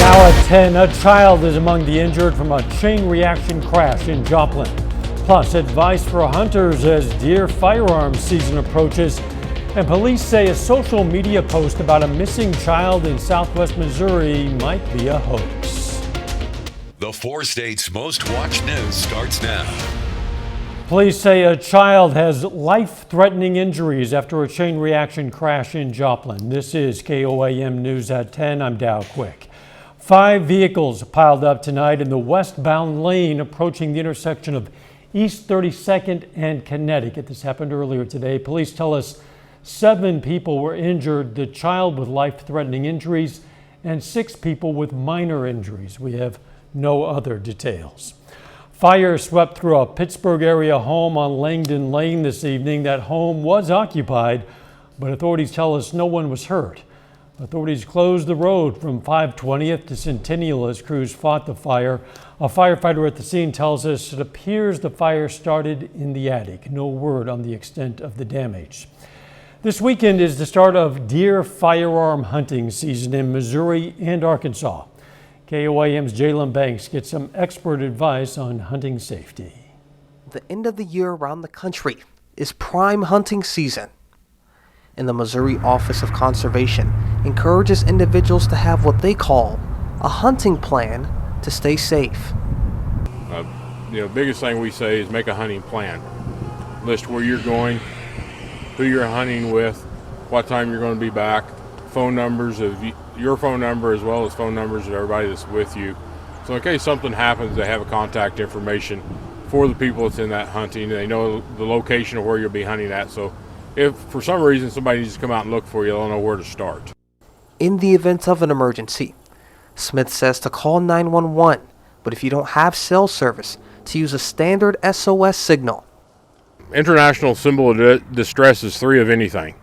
Now at 10, a child is among the injured from a chain reaction crash in Joplin. Plus, advice for hunters as deer firearms season approaches. And police say a social media post about a missing child in southwest Missouri might be a hoax. The 4 states' most watched news starts now. Police say a child has life-threatening injuries after a chain reaction crash in Joplin. This is KOAM News at 10. I'm Dow Quick. 5 vehicles piled up tonight in the westbound lane approaching the intersection of East 32nd and Connecticut. This happened earlier today. Police tell us 7 people were injured, the child with life-threatening injuries, and 6 people with minor injuries. We have no other details. Fire swept through a Pittsburgh area home on Langdon Lane this evening. That home was occupied, but authorities tell us no one was hurt. Authorities closed the road from 520th to Centennial as crews fought the fire. A firefighter at the scene tells us it appears the fire started in the attic. No word on the extent of the damage. This weekend is the start of deer firearm hunting season in Missouri and Arkansas. KOAM's Jalen Banks gets some expert advice on hunting safety. The end of the year around the country is prime hunting season. And the Missouri Office of Conservation encourages individuals to have what they call a hunting plan to stay safe. The biggest thing we say is make a hunting plan. List where you're going, who you're hunting with, what time you're going to be back, phone numbers of your phone number as well as phone numbers of everybody that's with you. So in case something happens, they have a contact information for the people that's in that hunting. They know the location of where you'll be hunting at. So if for some reason somebody needs to come out and look for you, they'll know where to start. In the event of an emergency, Smith says to call 911, but if you don't have cell service, to use a standard SOS signal. International symbol of distress is 3 of anything.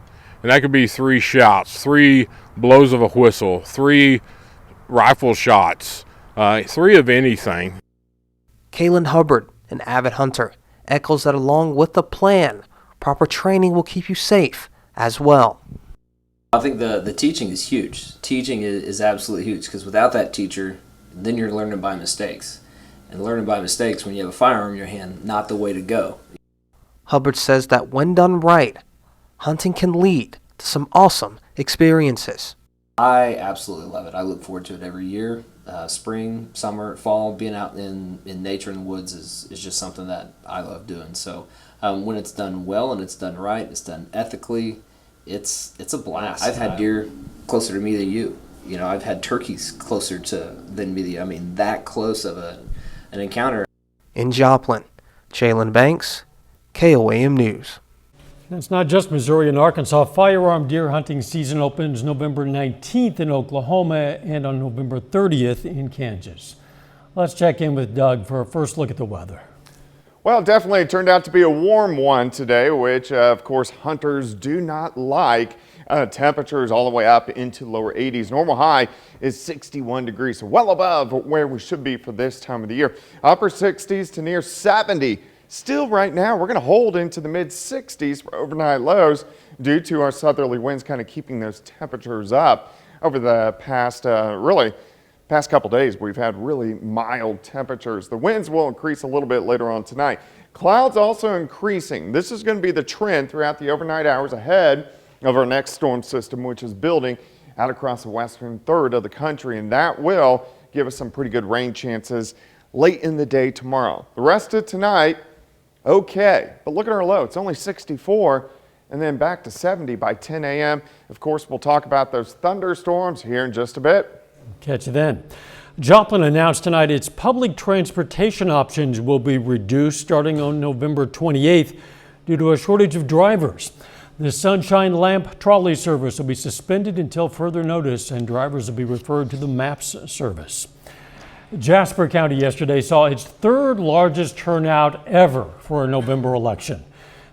And that could be 3 shots, 3 blows of a whistle, 3 rifle shots, 3 of anything. Kaylin Hubbard, an avid hunter, echoes that along with the plan, proper training will keep you safe as well. I think the teaching is huge. Teaching is absolutely huge because without that teacher, then you're learning by mistakes. And learning by mistakes when you have a firearm in your hand, not the way to go. Hubbard says that when done right, hunting can lead to some awesome experiences. I absolutely love it. I look forward to it every year. Spring, summer, fall, being out in nature in the woods is just something that I love doing. So when it's done well and it's done right, it's done ethically, it's a blast. I've had deer closer to me than you. You know, I've had turkeys closer than me. I mean, that close of an encounter. In Joplin, Jalen Banks, KOAM News. It's not just Missouri and Arkansas. Firearm deer hunting season opens November 19th in Oklahoma and on November 30th in Kansas. Let's check in with Doug for a first look at the weather. Well, definitely it turned out to be a warm one today, which of course hunters do not like. Temperatures all the way up into lower 80s. Normal high is 61 degrees, so well above where we should be for this time of the year. Upper 60s to near 70. Still right now, we're going to hold into the mid 60s for overnight lows due to our southerly winds kind of keeping those temperatures up over the past couple days. We've had really mild temperatures. The winds will increase a little bit later on tonight. Clouds also increasing. This is going to be the trend throughout the overnight hours ahead of our next storm system, which is building out across the western third of the country, and that will give us some pretty good rain chances late in the day tomorrow. The rest of tonight, okay, but look at our low. It's only 64 and then back to 70 by 10 a.m. Of course, we'll talk about those thunderstorms here in just a bit. Catch you then. Joplin announced tonight its public transportation options will be reduced starting on November 28th due to a shortage of drivers. The Sunshine Lamp trolley service will be suspended until further notice, and drivers will be referred to the MAPS service. Jasper County yesterday saw its 3rd largest turnout ever for a November election.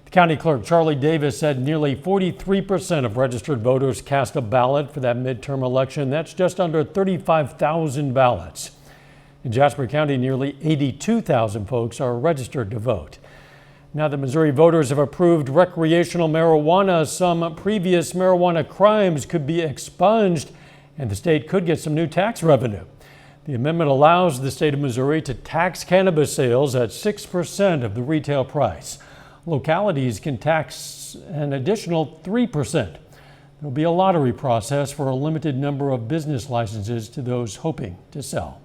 The county clerk, Charlie Davis, said nearly 43% of registered voters cast a ballot for that midterm election. That's just under 35,000 ballots. In Jasper County, nearly 82,000 folks are registered to vote. Now that Missouri voters have approved recreational marijuana, some previous marijuana crimes could be expunged and the state could get some new tax revenue. The amendment allows the state of Missouri to tax cannabis sales at 6% of the retail price. Localities can tax an additional 3%. There will be a lottery process for a limited number of business licenses to those hoping to sell.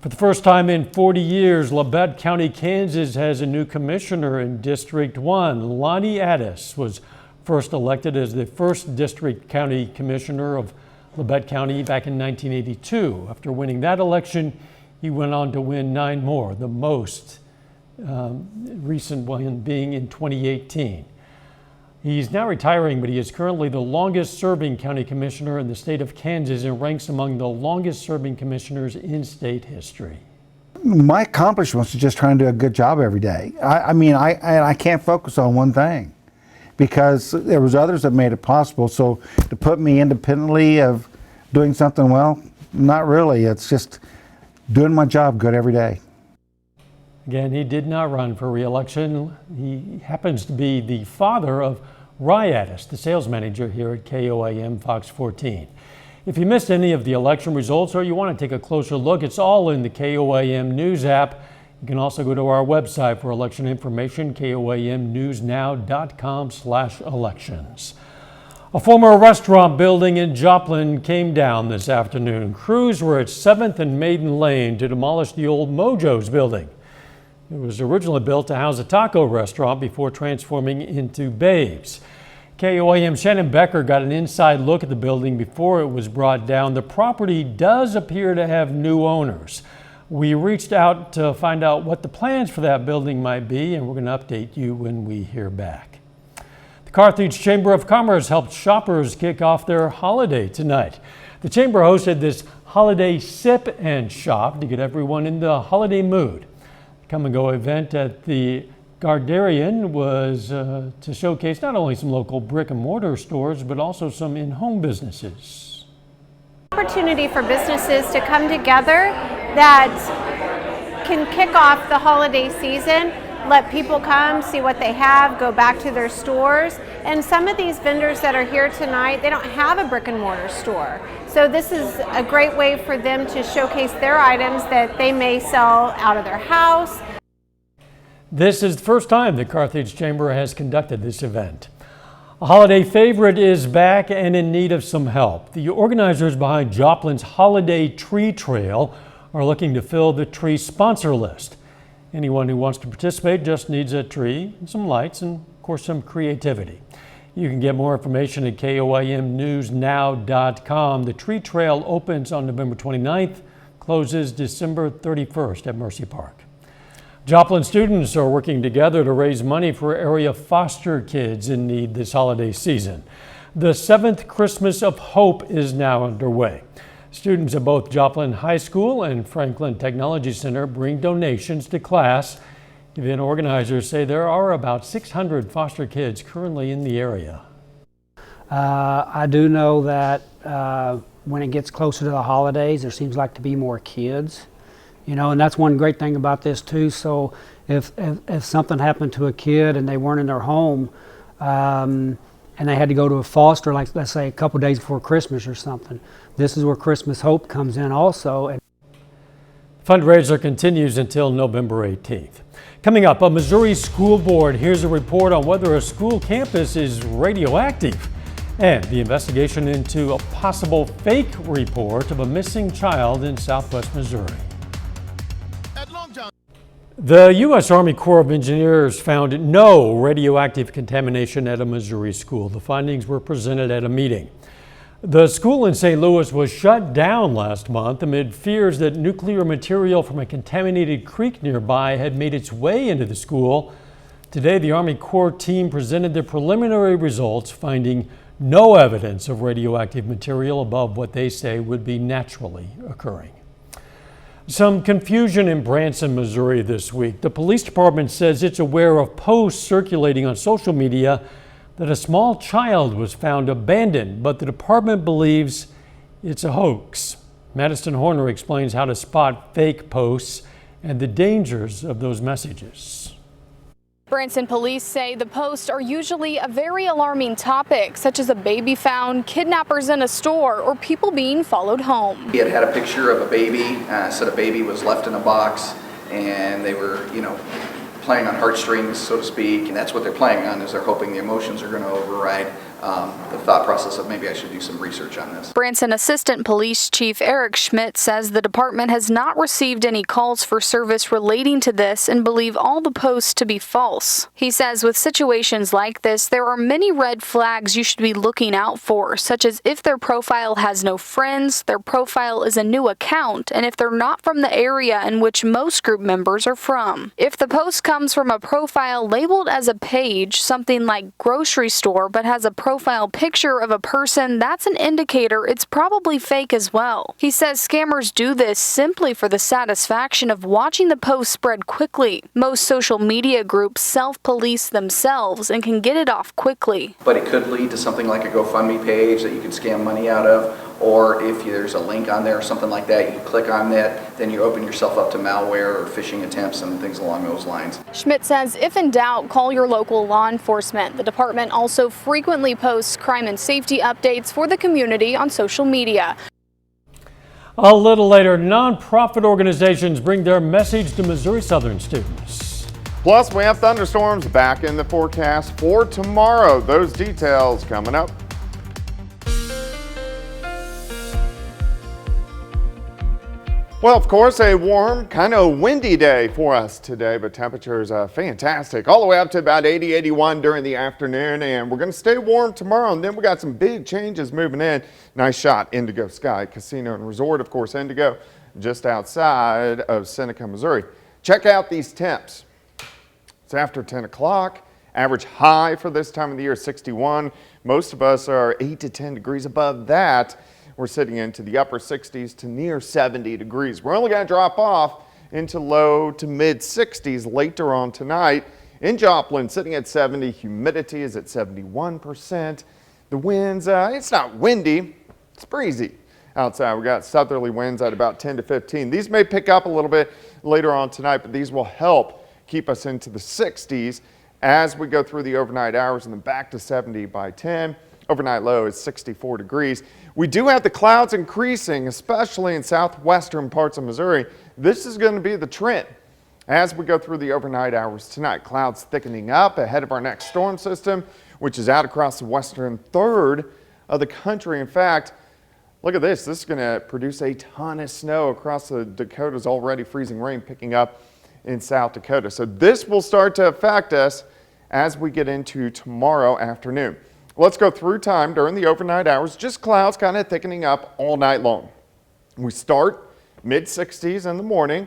For the first time in 40 years, Labette County, Kansas has a new commissioner in District 1. Lonnie Addis was first elected as the first district county commissioner of Labette County back in 1982. After winning that election, he went on to win 9 more, the most recent one being in 2018. He's now retiring, but he is currently the longest serving county commissioner in the state of Kansas and ranks among the longest serving commissioners in state history. My accomplishment is just trying to do a good job every day. I can't focus on one thing because there was others that made it possible. So to put me independently of doing something well, not really. It's just doing my job good every day. Again, he did not run for re-election. He happens to be the father of Rye Addis, the sales manager here at KOAM Fox 14. If you missed any of the election results or you want to take a closer look, it's all in the KOAM News app. You can also go to our website for election information, koamnewsnow.com/elections. A former restaurant building in Joplin came down this afternoon. Crews were at 7th and Maiden Lane to demolish the old Mojo's building. It was originally built to house a taco restaurant before transforming into Babe's. KOAM Shannon Becker got an inside look at the building before it was brought down. The property does appear to have new owners. We reached out to find out what the plans for that building might be, and we're going to update you when we hear back. The Carthage Chamber of Commerce helped shoppers kick off their holiday tonight. The chamber hosted this holiday sip and shop to get everyone in the holiday mood. The Come and Go event at the Garderian was to showcase not only some local brick and mortar stores, but also some in-home businesses. Opportunity for businesses to come together that can kick off the holiday season, let people come, see what they have, go back to their stores. And some of these vendors that are here tonight, they don't have a brick and mortar store. So this is a great way for them to showcase their items that they may sell out of their house. This is the first time the Carthage Chamber has conducted this event. A holiday favorite is back and in need of some help. The organizers behind Joplin's Holiday Tree Trail are looking to fill the tree sponsor list. Anyone who wants to participate just needs a tree, some lights, and of course some creativity. You can get more information at KOAMnewsnow.com. The tree trail opens on November 29th, closes December 31st at Mercy Park. Joplin students are working together to raise money for area foster kids in need this holiday season. The 7th Christmas of Hope is now underway. Students at both Joplin High School and Franklin Technology Center bring donations to class. Event organizers say there are about 600 foster kids currently in the area. I do know that when it gets closer to the holidays, there seems like to be more kids. You know, and that's one great thing about this too. So if something happened to a kid and they weren't in their home and they had to go to a foster, like let's say a couple days before Christmas or something, this is where Christmas Hope comes in also. The fundraiser continues until November 18th. Coming up, a Missouri school board hears a report on whether a school campus is radioactive, and the investigation into a possible fake report of a missing child in southwest Missouri. The U.S. Army Corps of Engineers found no radioactive contamination at a Missouri school. The findings were presented at a meeting. The school in St. Louis was shut down last month amid fears that nuclear material from a contaminated creek nearby had made its way into the school. Today, the Army Corps team presented their preliminary results, finding no evidence of radioactive material above what they say would be naturally occurring. Some confusion in Branson, Missouri this week. The police department says it's aware of posts circulating on social media that a small child was found abandoned, but the department believes it's a hoax. Madison Horner explains how to spot fake posts and the dangers of those messages. Branson police say the posts are usually a very alarming topic, such as a baby found, kidnappers in a store, or people being followed home. He had a picture of a baby, said a baby was left in a box, and they were, playing on heartstrings, so to speak, and that's what they're playing on, is they're hoping the emotions are going to override the thought process of maybe I should do some research on this. Branson Assistant Police Chief Eric Schmidt says the department has not received any calls for service relating to this and believe all the posts to be false. He says with situations like this, there are many red flags you should be looking out for, such as if their profile has no friends, their profile is a new account, and if they're not from the area in which most group members are from. If the post comes from a profile labeled as a page, something like grocery store, but has a profile picture of a person, that's an indicator it's probably fake as well. He says scammers do this simply for the satisfaction of watching the post spread quickly. Most social media groups self-police themselves and can get it off quickly. But it could lead to something like a GoFundMe page that you could scam money out of, or if there's a link on there or something like that, you click on that, then you open yourself up to malware or phishing attempts and things along those lines. Schmidt says if in doubt, call your local law enforcement. The department also frequently posts crime and safety updates for the community on social media. A little later, nonprofit organizations bring their message to Missouri Southern students. Plus, we have thunderstorms back in the forecast for tomorrow. Those details coming up. Well, of course, a warm, kind of windy day for us today, but temperatures are fantastic. All the way up to about 80, 81 during the afternoon, and we're going to stay warm tomorrow, and then we got some big changes moving in. Nice shot, Indigo Sky Casino and Resort, of course, Indigo, just outside of Seneca, Missouri. Check out these temps. It's after 10 o'clock. Average high for this time of the year, 61. Most of us are 8 to 10 degrees above that. We're sitting into the upper 60s to near 70 degrees. We're only going to drop off into low to mid 60s later on tonight. In Joplin, sitting at 70, humidity is at 71%. The winds, it's not windy, it's breezy outside. We got southerly winds at about 10 to 15. These may pick up a little bit later on tonight, but these will help keep us into the 60s as we go through the overnight hours, and then back to 70 by 10. Overnight low is 64 degrees. We do have the clouds increasing, especially in southwestern parts of Missouri. This is going to be the trend as we go through the overnight hours tonight. Clouds thickening up ahead of our next storm system, which is out across the western third of the country. In fact, look at this. This is going to produce a ton of snow across the Dakotas, already freezing rain picking up in South Dakota. So this will start to affect us as we get into tomorrow afternoon. Let's go through time during the overnight hours, just clouds kind of thickening up all night long. We start mid 60s in the morning,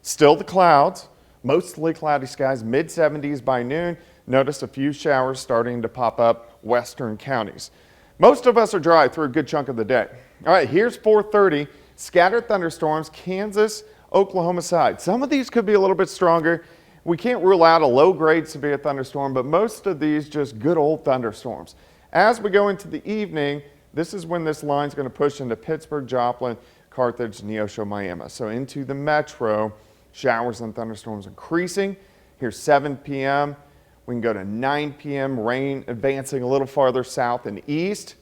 still the clouds, mostly cloudy skies, mid 70s by noon. Notice a few showers starting to pop up western counties. Most of us are dry through a good chunk of the day. All right, here's 4:30, scattered thunderstorms, Kansas, Oklahoma side. Some of these could be a little bit stronger. We can't rule out a low-grade severe thunderstorm, but most of these just good old thunderstorms. As we go into the evening, this is when this line is going to push into Pittsburgh, Joplin, Carthage, Neosho, Miami. So into the metro, showers and thunderstorms increasing. Here's 7 p.m. We can go to 9 p.m., rain advancing a little farther south and east.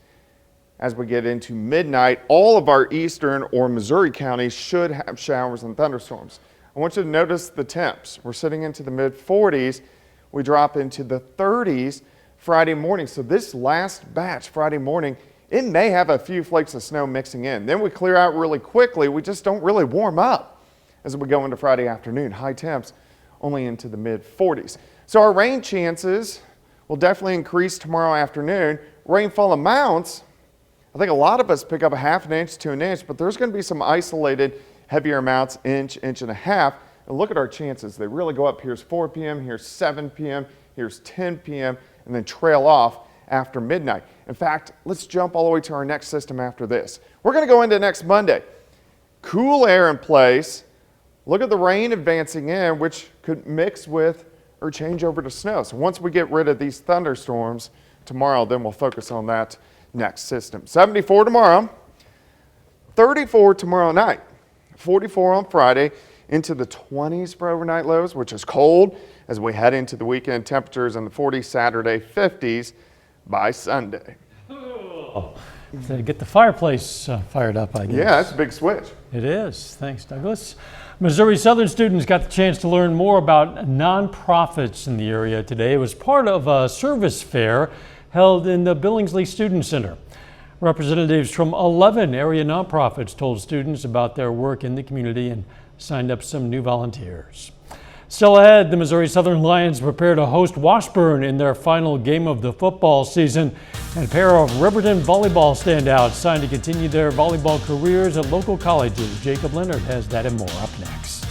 As we get into midnight, all of our eastern or Missouri counties should have showers and thunderstorms. I want you to notice the temps. We're sitting into the mid 40s. We drop into the 30s Friday morning. So this last batch Friday morning, it may have a few flakes of snow mixing in. Then we clear out really quickly. We just don't really warm up as we go into Friday afternoon. High temps only into the mid 40s. So our rain chances will definitely increase tomorrow afternoon. Rainfall amounts, I think a lot of us pick up a ½ inch to an inch, but there's going to be some isolated heavier amounts, inch, inch and a half. And look at our chances. They really go up. Here's 4 p.m., here's 7 p.m., here's 10 p.m., and then trail off after midnight. In fact, let's jump all the way to our next system after this. We're going to go into next Monday. Cool air in place. Look at the rain advancing in, which could mix with or change over to snow. So once we get rid of these thunderstorms tomorrow, then we'll focus on that next system. 74 tomorrow, 34 tomorrow night. 44 on Friday, into the 20s for overnight lows, which is cold as we head into the weekend. Temperatures in the 40s Saturday, 50s by Sunday. To get the fireplace fired up, I guess. Yeah, that's a big switch. It is. Thanks, Douglas. Missouri Southern students got the chance to learn more about nonprofits in the area today. It was part of a service fair held in the Billingsley Student Center. Representatives from 11 area nonprofits told students about their work in the community and signed up some new volunteers. Still ahead, the Missouri Southern Lions prepare to host Washburn in their final game of the football season. And a pair of Riverton volleyball standouts signed to continue their volleyball careers at local colleges. Jacob Leonard has that and more up next.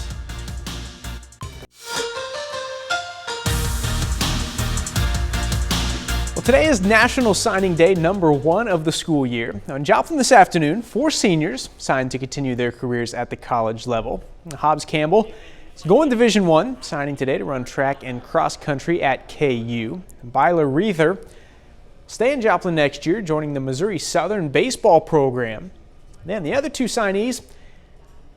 Well, today is National Signing Day, #1 of the school year. On Joplin this afternoon, 4 seniors signed to continue their careers at the college level. Hobbs Campbell is going Division I, signing today to run track and cross country at KU. Byler Reether stay in Joplin next year, joining the Missouri Southern baseball program. Then the other 2 signees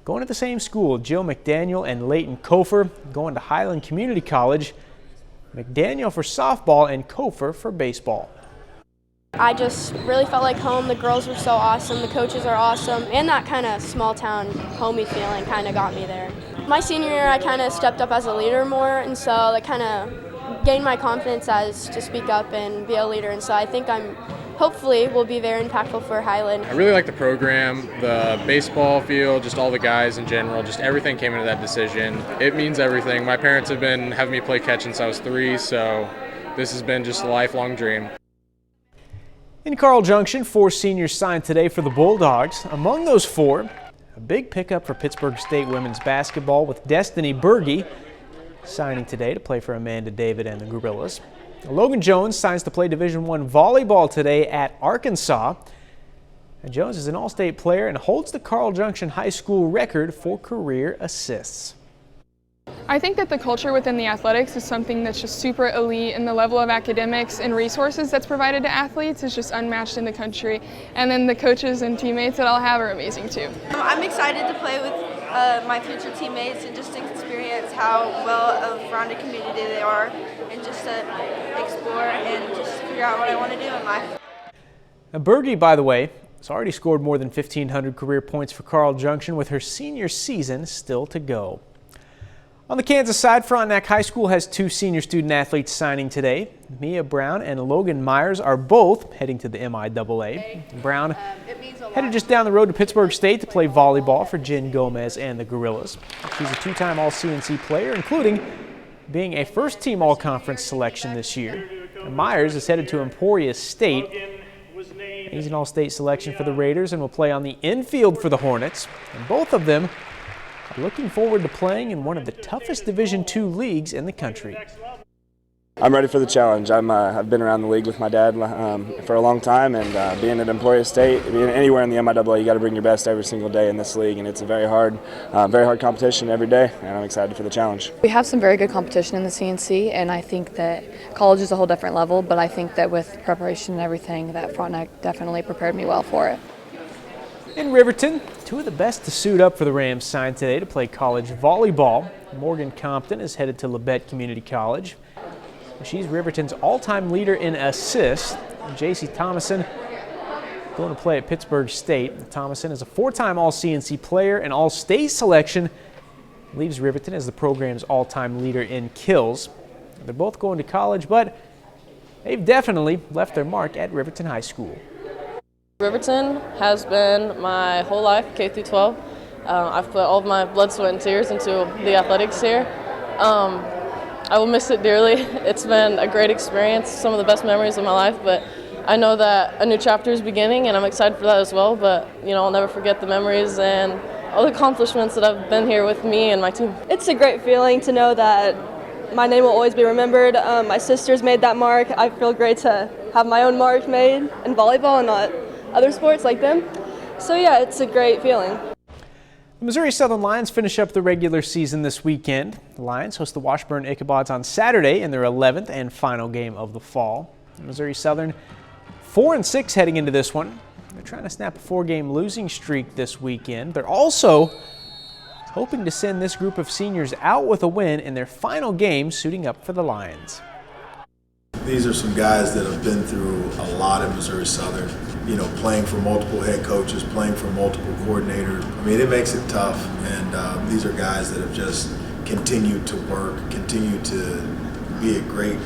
going to the same school, Jill McDaniel and Leighton Kofer, going to Highland Community College. McDaniel for softball and Kofer for baseball. I just really felt like home. The girls were so awesome, the coaches are awesome, and that kind of small town homey feeling kind of got me there. My senior year I kind of stepped up as a leader more, and so that kind of gained my confidence as to speak up and be a leader, and so I think hopefully will be very impactful for Highland. I really like the program, the baseball field, just all the guys in general, just everything came into that decision. It means everything. My parents have been having me play catch since I was 3, so this has been just a lifelong dream. In Carl Junction, 4 seniors signed today for the Bulldogs. Among those 4, a big pickup for Pittsburgh State women's basketball with Destiny Berge signing today to play for Amanda David and the Gorillas. Logan Jones signs to play Division I volleyball today at Arkansas. And Jones is an all-state player and holds the Carl Junction High School record for career assists. I think that the culture within the athletics is something that's just super elite, and the level of academics and resources that's provided to athletes is just unmatched in the country. And then the coaches and teammates that I'll have are amazing too. I'm excited to play with my future teammates and just to experience how well of rounded community they are, and just to explore and just figure out what I want to do in life. Now, Berge, by the way, has already scored more than 1,500 career points for Carl Junction with her senior season still to go. On the Kansas side, Frontenac High School has 2 senior student athletes signing today. Mia Brown and Logan Myers are both heading to the MIAA. Brown headed just down the road to Pittsburgh State to play volleyball for Jen Gomez and the Gorillas. She's a 2-time All-CNC player, including being a first-team All-Conference selection this year. And Myers is headed to Emporia State. He's an All-State selection for the Raiders and will play on the infield for the Hornets. And both of them are looking forward to playing in one of the toughest Division II leagues in the country. I'm ready for the challenge. I've been around the league with my dad for a long time, and being at Emporia State, being anywhere in the MIAA, you got to bring your best every single day in this league, and it's a very hard competition every day, and I'm excited for the challenge. We have some very good competition in the CNC, and I think that college is a whole different level, but I think that with preparation and everything, that Frontenac definitely prepared me well for it. In Riverton, 2 of the best to suit up for the Rams signed today to play college volleyball. Morgan Compton is headed to Labette Community College. She's Riverton's all-time leader in assists. J.C. Thomason going to play at Pittsburgh State. Thomason is a 4-time All-CNC player and All-State selection. Leaves Riverton as the program's all-time leader in kills. They're both going to college, but they've definitely left their mark at Riverton High School. Riverton has been my whole life, K through 12. I've put all of my blood, sweat, and tears into the athletics here. I will miss it dearly. It's been a great experience, some of the best memories of my life, but I know that a new chapter is beginning, and I'm excited for that as well. But I'll never forget the memories and all the accomplishments that have been here with me and my team. It's a great feeling to know that my name will always be remembered. My sisters made that mark. I feel great to have my own mark made in volleyball and not other sports like them. So yeah, it's a great feeling. The Missouri Southern Lions finish up the regular season this weekend. The Lions host the Washburn Ichabods on Saturday in their 11th and final game of the fall. Missouri Southern 4-6 heading into this one. They're trying to snap a 4-game losing streak this weekend. They're also hoping to send this group of seniors out with a win in their final game suiting up for the Lions. These are some guys that have been through a lot in Missouri Southern, you know, playing for multiple head coaches, playing for multiple coordinators. I mean, it makes it tough, and these are guys that have just continued to work, continued to be a great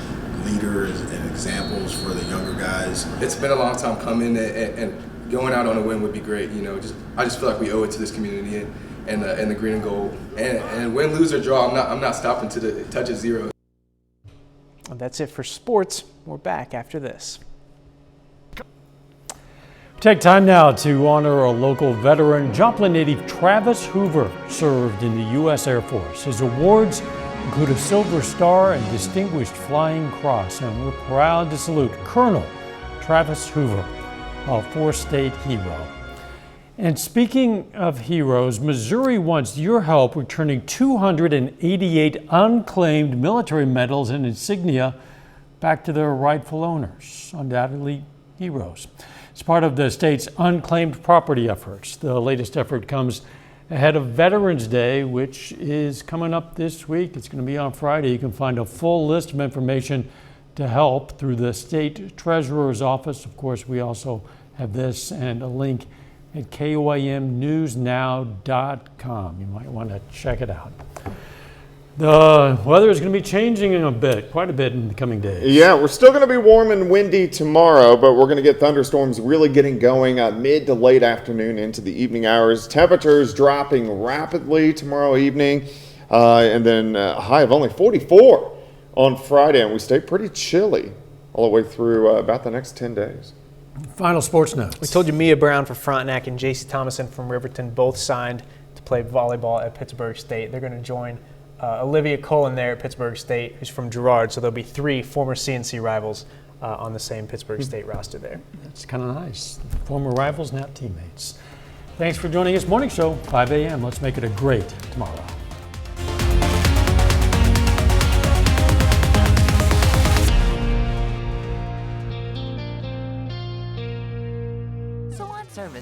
leaders and examples for the younger guys. It's been a long time coming, and going out on a win would be great. You know, I just feel like we owe it to this community and the green and gold. And win, lose, or draw, I'm not stopping to the touch of zero. And that's it for sports. We're back after this. Take time now to honor a local veteran. Joplin native Travis Hoover served in the U.S. Air Force. His awards include a Silver Star and Distinguished Flying Cross, and we're proud to salute Colonel Travis Hoover, a four-state hero. And speaking of heroes, Missouri wants your help returning 288 unclaimed military medals and insignia back to their rightful owners, undoubtedly heroes. It's part of the state's unclaimed property efforts. The latest effort comes ahead of Veterans Day, which is coming up this week. It's going to be on Friday. You can find a full list of information to help through the state treasurer's office. Of course, we also have this and a link at KOAMnewsnow.com. You might want to check it out. The weather is going to be changing in quite a bit in the coming days. Yeah, we're still going to be warm and windy tomorrow, but we're going to get thunderstorms really getting going mid to late afternoon into the evening hours. Temperatures dropping rapidly tomorrow evening, and then a high of only 44 on Friday, and we stay pretty chilly all the way through about the next 10 days. Final sports notes. We told you Mia Brown from Frontenac and J.C. Thomason from Riverton both signed to play volleyball at Pittsburgh State. They're going to join Olivia Cullen there at Pittsburgh State, who's from Girard. So there'll be 3 former CNC rivals on the same Pittsburgh State roster there. That's kind of nice. Former rivals, now teammates. Thanks for joining us. Morning Show, 5 a.m. Let's make it a great tomorrow.